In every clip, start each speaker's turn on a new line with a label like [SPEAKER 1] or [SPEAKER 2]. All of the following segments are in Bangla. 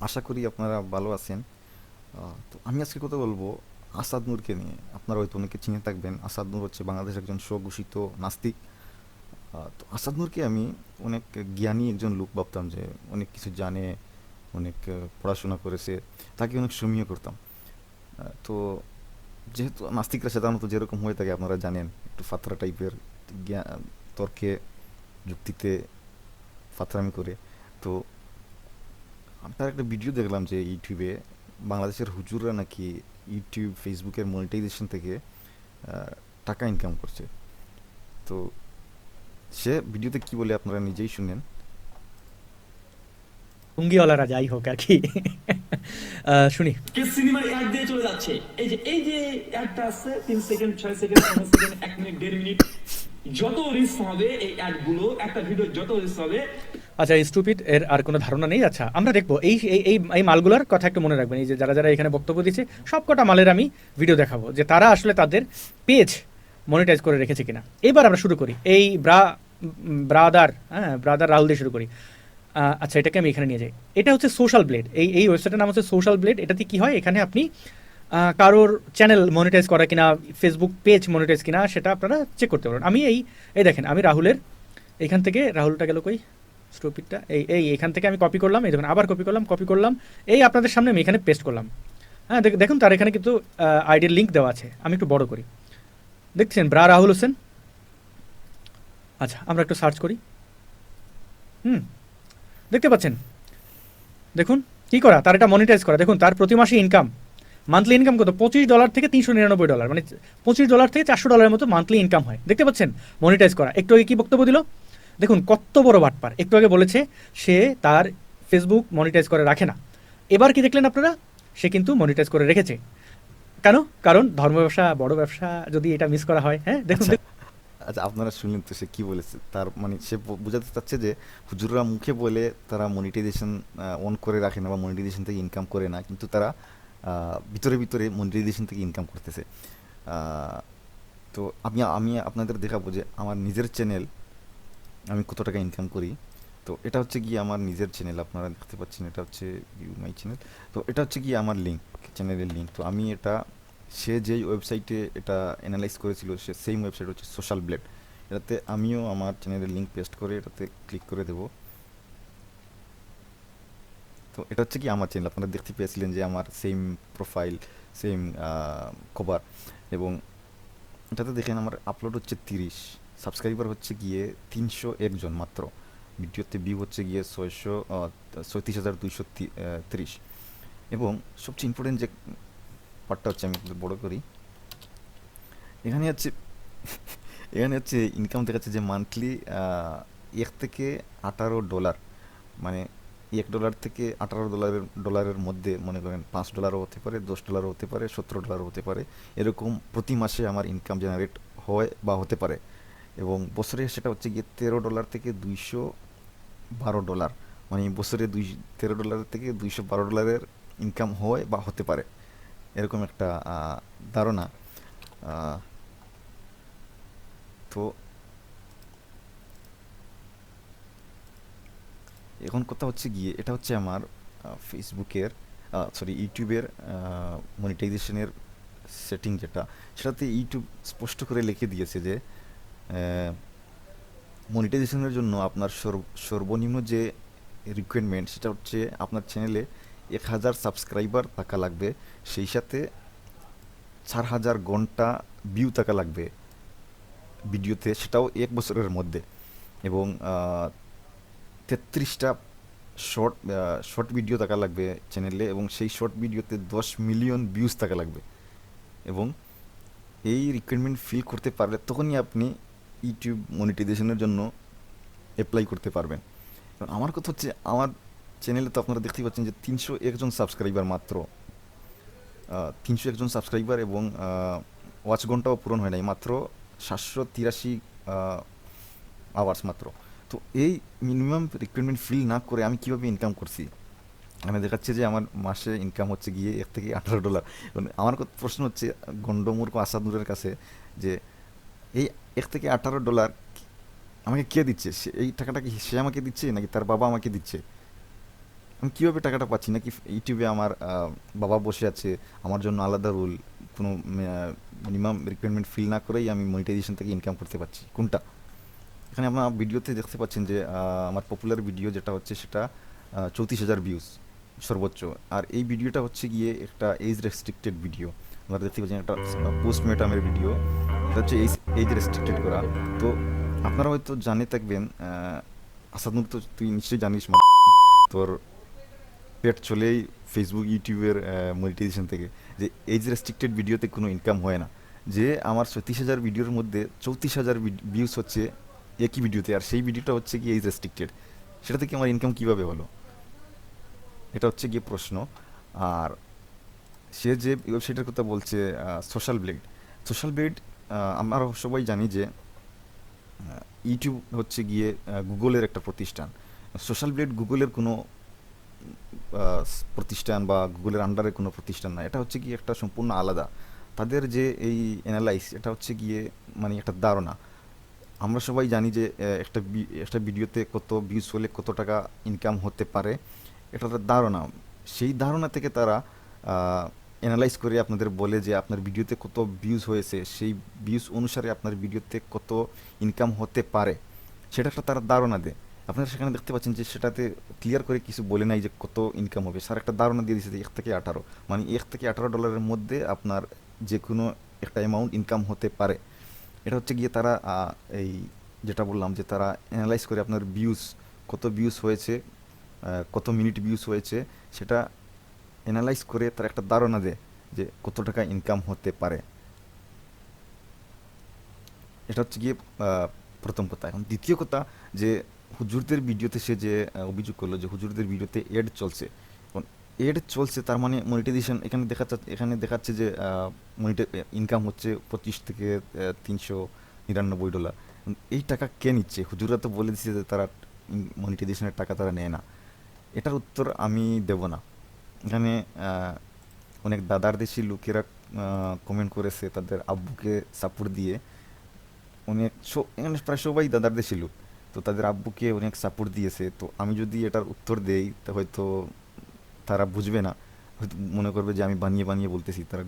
[SPEAKER 1] আশা করি আপনারা ভালো আছেন। তো আমি আজকে কথা বলবো আসাদ নূরকে নিয়ে। আপনারা হয়তো অনেকে চিনে থাকবেন। আসাদ নূর হচ্ছে বাংলাদেশের একজন স্বঘোষিত নাস্তিক। তো আসাদ নূরকে আমি অনেক জ্ঞানী একজন লোক ভাবতাম, যে অনেক কিছু জানে, অনেক পড়াশোনা করেছে। তাকে অনেক সমীহ করতাম। তো যেহেতু নাস্তিকরা সাধারণত যেরকম হয়ে থাকে আপনারা জানেন, একটু ফাতরা টাইপের, তর্কে যুক্তিতে ফাতরামি করে। তো আমি তার একটা ভিডিও দেখলাম যে ইউটিউবে বাংলাদেশের হুজুররা নাকি ইউটিউব ফেসবুকের মনিটাইজেশন থেকে আহ, টাকা ইনকাম করছে। তো সে ভিডিওতে কি বলে আপনারা নিজেই শুনেন।
[SPEAKER 2] লুঙ্গিওয়ালারা যাই হোক আর কি। শুনি।
[SPEAKER 3] কে সিনেমার অ্যাড দিয়ে চলে যাচ্ছে। এই যে অ্যাডটা আছে 3 second 6 second 15 second 1 minute 1.5 minute, যত রিস্ক হবে এই অ্যাড গুলো, একটা ভিডিও যত রিস্ক হবে।
[SPEAKER 2] আচ্ছা, স্টুপিড এর আর কোনো ধারণা নেই। আচ্ছা, আমরা দেখবো এই এই এই এই মালগুলোর কথা একটু মনে রাখবেন। এই যে যারা যারা এখানে বক্তব্য দিচ্ছে, সব কটা মালের আমি ভিডিও দেখাবো যে তারা আসলে তাদের পেজ মনিটাইজ করে রেখেছে কিনা। এবার আমরা শুরু করি এই ব্রাদার, হ্যাঁ, ব্রাদার রাহুল দিয়ে শুরু করি। আচ্ছা, এটাকে আমি এখানে নিয়ে যাই। এটা হচ্ছে সোশ্যাল ব্লেড। এই ওয়েবসাইটের নাম হচ্ছে সোশ্যাল ব্লেড। এটাতে কি হয়, এখানে আপনি কারোর চ্যানেল মনিটাইজ করা কিনা, ফেসবুক পেজ মনিটাইজ কিনা, সেটা আপনারা চেক করতে পারেন। আমি এই দেখেন, আমি রাহুলের এইখান থেকে, রাহুলটা গেল কই, স্টুপিডটা, এই এখান থেকে আমি কপি করলাম। এই দেখুন, আবার কপি করলাম, এই আপনাদের সামনে আমি এখানে পেস্ট করলাম। হ্যাঁ, দেখুন তার এখানে কিন্তু আইডির লিঙ্ক দেওয়া আছে। আমি একটু বড় করি, দেখছেন রাহুল হোসেন। আচ্ছা, আমরা একটু সার্চ করি। হুম, দেখতে পাচ্ছেন, দেখুন কি করা, তার এটা মনিটাইজ করা। দেখুন তার প্রতি মাসে ইনকাম, মান্থলি ইনকাম কত, $25 থেকে $399, মানে $25 থেকে $400 মতো মান্থলি ইনকাম হয়। দেখতে পাচ্ছেন, মনিটাইজ করা। একটু আগে কি বক্তব্য দিল, দেখুন কত বড় বাটপার। একটু আগে বলেছে সে তার ফেসবুক মনিটাইজ করে রাখে না, এবার কি দেখলেন আপনারা, সে কিন্তু মনিটাইজ করে রেখেছে। কেন? কারণ ধর্ম ব্যবসা, বড় ব্যবসা যদি এটা মিস করা হয়, হ্যাঁ দেখুন
[SPEAKER 1] আচ্ছা, আচ্ছা, আপনারা শুনলেন তো সে কি বলেছে। তার মানে সে বোঝাতে চাচ্ছে যে হুজুররা মুখে বলে তারা মনিটাইজেশন অন করে রাখে না বা মনিটাইজেশন থেকে ইনকাম করে না, কিন্তু তারা ভিতরে ভিতরে মনিটাইজেশন থেকে ইনকাম করতেছে। আহ, তো আমি আমি আপনাদের দেখাবো যে আমার নিজের চ্যানেল আমি কত টাকা ইনকাম করি। তো এটা হচ্ছে গিয়ে আমার নিজের চ্যানেল, আপনারা দেখতে পাচ্ছেন, এটা হচ্ছে ভিউ মাই চ্যানেল। তো এটা হচ্ছে গিয়ে আমার লিঙ্ক, চ্যানেলের লিঙ্ক। তো আমি এটা, সে যেই ওয়েবসাইটে এটা অ্যানালাইজ করেছিল, সে সেম ওয়েবসাইট হচ্ছে সোশ্যাল ব্লেড। এটাতে আমিও আমার চ্যানেলের লিঙ্ক পেস্ট করে এটাতে ক্লিক করে দেবো। তো এটা হচ্ছে কি আমার চ্যানেল, আপনারা দেখতে পেয়েছিলেন যে আমার সেম প্রোফাইল, সেম কভার। এবং এটাতে দেখেন আমার আপলোড হচ্ছে 30, সাবস্ক্রাইবার হচ্ছে গিয়ে 301 জন মাত্র। ভিডিওতে ভিউ হচ্ছে গিয়ে 36,230। এবং সবচেয়ে ইম্পর্টেন্ট যে পার্টটা হচ্ছে, আমি একটু বড় করি, এখানে হচ্ছে এখানে হচ্ছে ইনকাম দেখাচ্ছে যে মান্থলি 1 থেকে 18 ডলার, মানে $1 থেকে $18 মধ্যে, মনে করেন $5 হতে পারে, $10 হতে পারে, $17 হতে পারে। এরকম প্রতি মাসে আমার ইনকাম জেনারেট হয় বা হতে পারে। এবং বছরে সেটা হচ্ছে গিয়ে $13 থেকে $212, মানে বছরে $13 থেকে $212 ইনকাম হয় বা হতে পারে, এরকম একটা ধারণা। আহ, তো এখন কথা হচ্ছে গিয়ে, এটা হচ্ছে আমার ফেসবুকের, সরি, ইউটিউবের মনিটাইজেশনের সেটিং যেটা, সেটাতে ইউটিউব স্পষ্ট করে লিখে দিয়েছে যে মনিটাইজেশনের জন্য আপনার সর্বনিম্ন যে রিকোয়ারমেন্ট, সেটা হচ্ছে আপনার চ্যানেলে 1,000 সাবস্ক্রাইবার থাকা লাগবে, সেই সাথে 4,000 ঘন্টা ভিউ থাকা লাগবে ভিডিওতে, সেটাও 1 বছরের মধ্যে। এবং 33টা শর্ট শর্ট ভিডিও থাকা লাগবে চ্যানেলে, এবং সেই শর্ট ভিডিওতে 10 মিলিয়ন ভিউজ থাকা লাগবে। এবং এই রিকোয়ারমেন্ট ফিল করতে পারলে তখনই আপনি ইউটিউব মনিটাইজেশনের জন্য অ্যাপ্লাই করতে পারবেন। কারণ আমার কথা হচ্ছে, আমার চ্যানেলে তো আপনারা দেখতেই পাচ্ছেন যে 301 জন সাবস্ক্রাইবার মাত্র, 301 জন সাবস্ক্রাইবার, এবং ওয়াচ ঘন্টাও পূরণ হয় নাই, মাত্র 783 আওয়ার্স মাত্র। তো এই মিনিমাম রিকোয়ারমেন্ট ফিল না করে আমি কীভাবে ইনকাম করছি, এখানে দেখাচ্ছে যে আমার মাসে ইনকাম হচ্ছে গিয়ে $1 থেকে $18। আমার প্রশ্ন হচ্ছে গন্ডমূর্খ আসাদুরের কাছে, যে এই $1 থেকে $18 আমাকে কে দিচ্ছে? সে এই টাকাটা কি সে আমাকে দিচ্ছে নাকি তার বাবা আমাকে দিচ্ছে? আমি কীভাবে টাকাটা পাচ্ছি? নাকি ইউটিউবে আমার বাবা বসে আছে, আমার জন্য আলাদা রুল, কোনো মিনিমাম রিকোয়ারমেন্ট ফিল না করেই আমি মনিটাইজেশন থেকে ইনকাম করতে পারছি, কোনটা? এখানে আপনার ভিডিওতে দেখতে পাচ্ছেন যে আমার পপুলার ভিডিও যেটা হচ্ছে সেটা 34,000 ভিউজ সর্বোচ্চ। আর এই ভিডিওটা হচ্ছে গিয়ে একটা এজ রেস্ট্রিক্টেড ভিডিও। আপনারা দেখতে পাচ্ছেন একটা পোস্টমেটামের ভিডিও, এটা হচ্ছে এজ রেস্ট্রিক্টেড করা। তো আপনারা হয়তো জানে থাকবেন, আসাদুর তো তুই নিশ্চয়ই জানিস, তোর পেট চলেই ফেসবুক ইউটিউবের মনিটাইজেশন থেকে, যে এজ রেস্ট্রিক্টেড ভিডিওতে কোনো ইনকাম হয় না। যে আমার 36,000 ভিডিওর মধ্যে 34,000 ভিউজ হচ্ছে একই ভিডিওতে, আর সেই ভিডিওটা হচ্ছে কি এজ রেস্ট্রিক্টেড, সেটা থেকে আমার ইনকাম কীভাবে হলো? এটা হচ্ছে গিয়ে প্রশ্ন। আর সে যে ওয়েবসাইটের কথা বলছে, সোশ্যাল ব্লেড, আমরা সবাই জানি যে ইউটিউব হচ্ছে গিয়ে গুগলের একটা প্রতিষ্ঠান। সোশ্যাল ব্লেড গুগলের কোনো প্রতিষ্ঠান বা গুগলের আন্ডারে কোনো প্রতিষ্ঠান না, এটা হচ্ছে গিয়ে একটা সম্পূর্ণ আলাদা। তাদের যে এই অ্যানালাইস, এটা হচ্ছে গিয়ে মানে একটা ধারণা। আমরা সবাই জানি যে একটা ভিডিওতে কত ভিউজ হলে কত টাকা ইনকাম হতে পারে, এটা তার ধারণা। সেই ধারণা থেকে তারা অ্যানালাইজ করে আপনাদের বলে যে আপনার ভিডিওতে কত ভিউজ হয়েছে, সেই ভিউজ অনুসারে আপনার ভিডিওতে কত ইনকাম হতে পারে, সেটা একটা তারা ধারণা দেয়। আপনারা সেখানে দেখতে পাচ্ছেন যে সেটাতে ক্লিয়ার করে কিছু বলে নাই যে কত ইনকাম হবে, স্যার একটা ধারণা দিয়ে দিয়েছে যে 1 থেকে 18, মানে $1 থেকে $18 মধ্যে আপনার যে কোনো একটা অ্যামাউন্ট ইনকাম হতে পারে। এটা হচ্ছে গিয়ে তারা এই যেটা বললাম যে তারা অ্যানালাইজ করে আপনার ভিউজ, কত ভিউজ হয়েছে, কত মিনিট ভিউজ হয়েছে, সেটা অ্যানালাইজ করে তারা একটা ধারণা দেয় যে কত টাকা ইনকাম হতে পারে। এটা হচ্ছে গিয়ে প্রথম কথা। এখন দ্বিতীয় কথা, যে হুজুরদের ভিডিওতে সে যে অভিযোগ করলো যে হুজুরদের ভিডিওতে এড চলছে। এখন এড চলছে তার মানে মনিটাইজেশন এখানে দেখাচ্ছে যে ইনকাম হচ্ছে $25 থেকে $399। এই টাকা কে নিচ্ছে? হুজুররা তো বলে দিচ্ছে যে তারা মনিটাইজেশনের টাকা তারা নেয় না। এটার উত্তর আমি দেব না। এখানে অনেক দাদার দেশি লোকেরা কমেন্ট করেছে তাদের আব্বুকে সাপোর্ট দিয়ে। এখানে প্রায় সবাই দাদার দেশি লোক, তো তাদের আব্বুকে অনেক সাপোর্ট দিয়েছে। তো আমি যদি এটার উত্তর দেই তা হয়তো তারা বুঝবে না, হয়তো মনে করবে যে আমি বানিয়ে বানিয়ে বলতেছি। তারা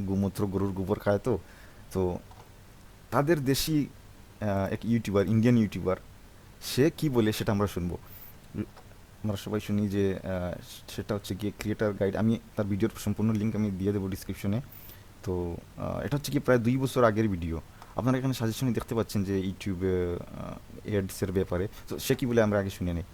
[SPEAKER 1] গোমূত্র গরুর গোবর খায়। তো তো তাদের দেশি এক ইউটিউবার, ইন্ডিয়ান ইউটিউবার, সে কি বলে সেটা আমরা শুনবো। আমরা সবাই শুনি যে সেটা হচ্ছে গিয়ে ক্রিয়েটার গাইড। আমি তার ভিডিওর সম্পূর্ণ লিঙ্ক আমি দিয়ে দেবো ডিসক্রিপশনে। তো এটা হচ্ছে কি প্রায় 2 বছর আগের ভিডিও। আপনারা এখানে সাজেশনে দেখতে পাচ্ছেন যে ইউটিউবে এডসের ব্যাপারে। তো সে কি বলে আমরা আগে শুনে নিই।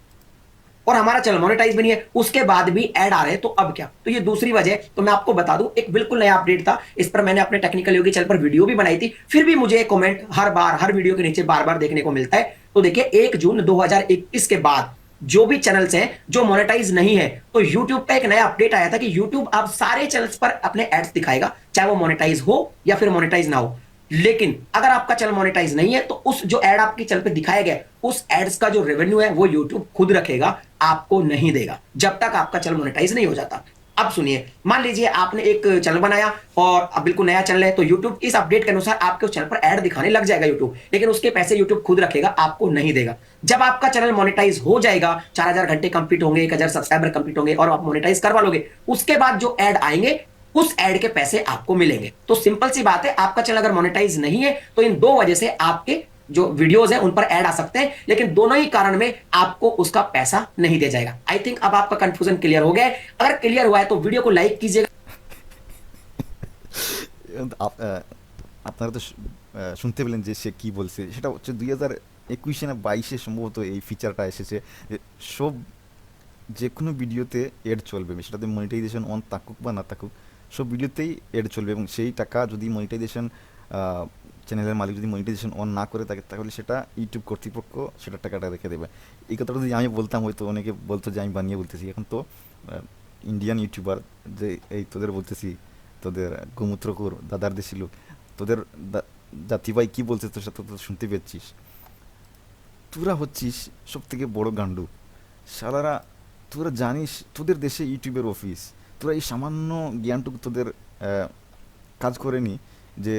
[SPEAKER 4] और हमारा चैनल मोनेटाइज भी नहीं है, उसके बाद भी ऐड आ रहे हैं, तो अब क्या? तो ये दूसरी वजह। तो मैं आपको बता दूं, एक बिल्कुल नया अपडेट था, इस पर मैंने अपने टेक्निकल योगी चैनल पर वीडियो भी बनाई थी, फिर भी मुझे कमेंट हर वीडियो के नीचे बार बार देखने को मिलता है। तो देखिए 1 जून 2021 के बाद जो भी चैनल्स हैं जो मोनेटाइज नहीं है, तो यूट्यूब का एक नया अपडेट आया था कि यूट्यूब अब सारे चैनल्स पर अपने एड्स दिखाएगा, चाहे वो मोनेटाइज हो या फिर मोनेटाइज ना हो। लेकिन अगर आपका चैनल मोनेटाइज नहीं है, तो उस जो एड आपके चैनल पे दिखाया गया, उस एड्स का जो रेवेन्यू है वो यूट्यूब खुद रखेगा, आपको नहीं देगा, जब तक आपका चैनल मोनेटाइज नहीं हो जाता। अब सुनिए, मान लीजिए आपने एक चैनल बनाया और अब बिल्कुल नया चैनल है, तो यूट्यूब इस अपडेट के अनुसार आपके उस चैनल पर ऐड दिखाने लग जाएगा यूट्यूब, लेकिन उसके पैसे यूट्यूब खुद रखेगा, आपको नहीं देगा। जब आपका चैनल मोनेटाइज हो जाएगा, 4000 घंटे कंप्लीट होंगे, 1000 सब्सक्राइबर कंप्लीट होंगे और आप मोनेटाइज करवा लोगे, उसके बाद जो ऐड आएंगे उस ऐड के पैसे आपको मिलेंगे। तो सिंपल सी बात है, आपका चैनल अगर मोनेटाइज नहीं है, तो इन 2 वजह से आपके जो वीडियोस हैं उन पर ऐड आ सकते हैं, लेकिन दोनों ही कारण में आपको उसका पैसा नहीं दिया जाएगा। आई थिंक अब आपका कंफ्यूजन क्लियर हो गया है। अगर क्लियर हुआ है तो वीडियो को लाइक कीजिएगा।
[SPEAKER 1] আপনারা তো শুনতে পেলেন যে সে কি বলছে। সেটা হচ্ছে 2021 না 22-এ সম্ভবত এই ফিচারটা এসেছে, যে সব যে কোনো ভিডিওতে এড চলবে, সেটাতে মনিটাইজেশন অন থাকুক বা না থাকুক, সব ভিডিওতেই এড চলবে। এবং সেই টাকা যদি মনিটাইজেশন চ্যানেলের মালিক যদি মনিটাইজেশন অন না করে থাকে, তাহলে সেটা ইউটিউব কর্তৃপক্ষ সেটা টাকাটা রেখে দেবে। এই কথাটা যদি আমি বলতাম, হয়তো অনেকে বলতো যে আমি বানিয়ে বলতেছি। এখন তো ইন্ডিয়ান ইউটিউবার, যে এই তোদের বলতেছি, তোদের গোমূত্রকর দাদার দেশি লোক, তোদের জাতি ভাই কী বলছে তোর সাথে তো শুনতে পেয়েছিস। তোরা হচ্ছিস সব থেকে বড় গান্ডু শালারা। তোরা জানিস তোদের দেশে ইউটিউবের অফিস, তোরা এই সামান্য জ্ঞানটুকু তোদের কাজ করেনি যে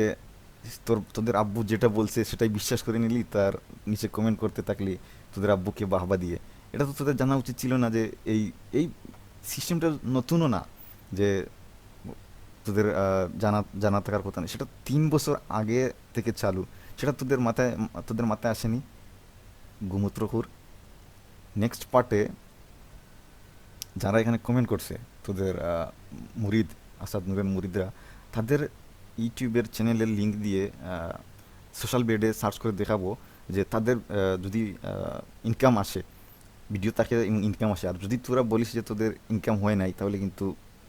[SPEAKER 1] তোদের আব্বু যেটা বলছে সেটাই বিশ্বাস করে নিলি, তার নিচে কমেন্ট করতে থাকলি তোদের আব্বুকে বাহবা দিয়ে। এটা তো তোদের জানা উচিত ছিল না যে এই এই সিস্টেমটা নতুনও না, যে তোদের জানা জানা থাকার কথা না, সেটা 3 বছর আগে থেকে চালু, সেটা তোদের মাথায় আসেনি গোমূত্রখোর। নেক্সট পার্টে যারা এখানে কমেন্ট করছে তোদের মুরিদ, আসাদ নূরের মুরিদরা, তাদের ইউটিউবের চ্যানেলের লিঙ্ক দিয়ে সোশ্যাল মিডিয়াতে সার্চ করে দেখাবো যে তাদের যদি ইনকাম আসে, ভিডিও তাকে ইনকাম আসে, আর যদি তোরা বলিস যে তোদের ইনকাম হয় নাই, তাহলে কিন্তু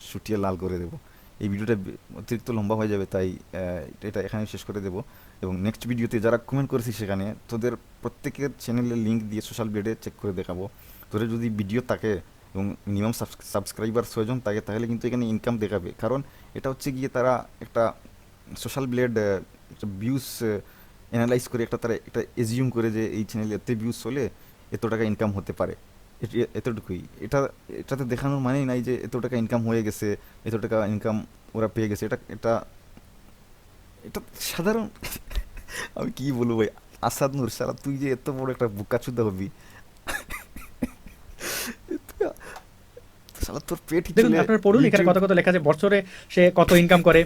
[SPEAKER 1] শুটিয়ে লাল করে দেবো। এই ভিডিওটা অতিরিক্ত লম্বা হয়ে যাবে, তাই এটা এখানে শেষ করে দেবো। এবং নেক্সট ভিডিওতে যারা কমেন্ট করেছিস সেখানে তোদের প্রত্যেকের চ্যানেলের লিঙ্ক দিয়ে সোশ্যাল মিডিয়ায় চেক করে দেখাবো। তোদের যদি ভিডিও থাকে এবং মিনিমাম সাবস্ক্রাইবার 6 জন থাকে, তাহলে কিন্তু এখানে ইনকাম দেখাবে। কারণ এটা হচ্ছে গিয়ে তারা একটা সোশ্যাল ব্লেড একটা ভিউজ অ্যানালাইজ করে তারা একটা এজিউম করে যে এই চ্যানেলে এত ভিউজ হলে এত টাকা ইনকাম হতে পারে, এতটুকুই। এটাতে দেখানোর মানেই নাই যে এত টাকা ইনকাম হয়ে গেছে, এত টাকা ইনকাম ওরা পেয়ে গেছে। এটা এটা এটা সাধারণ আমি কি বলবো ভাই, আসাদ নূর সারা তুই যে এত বড় একটা বুকাচুদা হবি, সালা তোর পেট
[SPEAKER 2] দেখুন, আপনারা পড়ুন এখানে কত কত লেখা আছে, বছরে সে কত ইনকাম করে।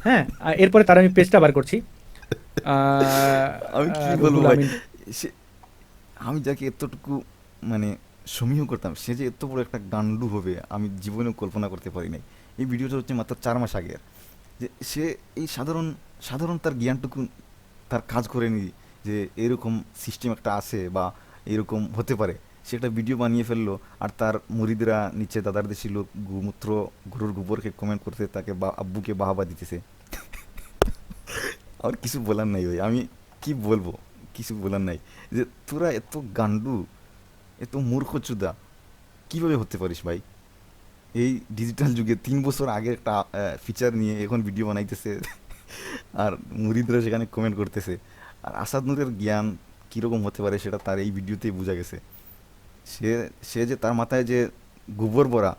[SPEAKER 2] হ্যাঁ, এরপরে তার আমি পেজটা বার করছি।
[SPEAKER 1] আমি কি বলবো ভাই, আমি যাকে এতটুকু মানে সমীহ করতাম, সে যে এত বড় একটা গান্ডু হবে আমি জীবনেও কল্পনা করতে পারি নাই। এই ভিডিওটা হচ্ছে মাত্র 4 মাস আগের, যে সে এই সাধারণ তার জ্ঞানটুকু তার কাজ করেনি যে এরকম সিস্টেম একটা আছে বা এরকম হতে পারে। সে একটা ভিডিও বানিয়ে ফেললো, আর তার মুরিদরা নিচে দাদার দেশি লোক গোমূত্র গরুর গোবরকে কমেন্ট করতে তাকে আব্বুকে বাহাবা দিতেছে। আর কিছু বলার নাই ভাই, আমি কি বলবো, কিছু বলার নাই। যে তোরা এত গান্ডু, এত মূর্খচুদা কিভাবে হতে পারিস ভাই? এই ডিজিটাল যুগে 3 বছর আগে একটা ফিচার নিয়ে এখন ভিডিও বানাইতেছে, আর মুরিদরা সেখানে কমেন্ট করতেছে। আর আসাদ নূরের জ্ঞান কীরকম হতে পারে সেটা তার এই ভিডিওতেই বোঝা গেছে। সে সে যে তার মাথায় যে গোবর ভরা,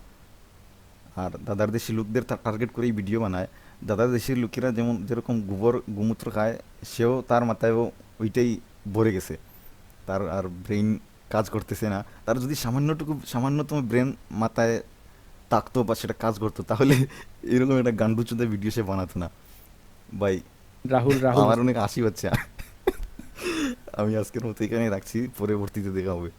[SPEAKER 1] আর দাদার দেশি লোকদের তার টার্গেট করেই ভিডিও বানায়। দাদার দেশের লোকেরা যেরকম গোমূত্র খায়, সেও তার মাথায়ও ওইটাই ভরে গেছে। তার আর ব্রেইন কাজ করতেছে না। তার যদি সামান্যতম ব্রেন মাথায় থাকতো বা সেটা কাজ করতো, তাহলে এরকম একটা গান্ডুচোদা ভিডিও সে বানাতো না ভাই।
[SPEAKER 2] রাহুল
[SPEAKER 1] আমার অনেক হাসি হচ্ছে। আমি আজকের মতো এখানেই রাখছি, পরবর্তীতে দেখা হবে।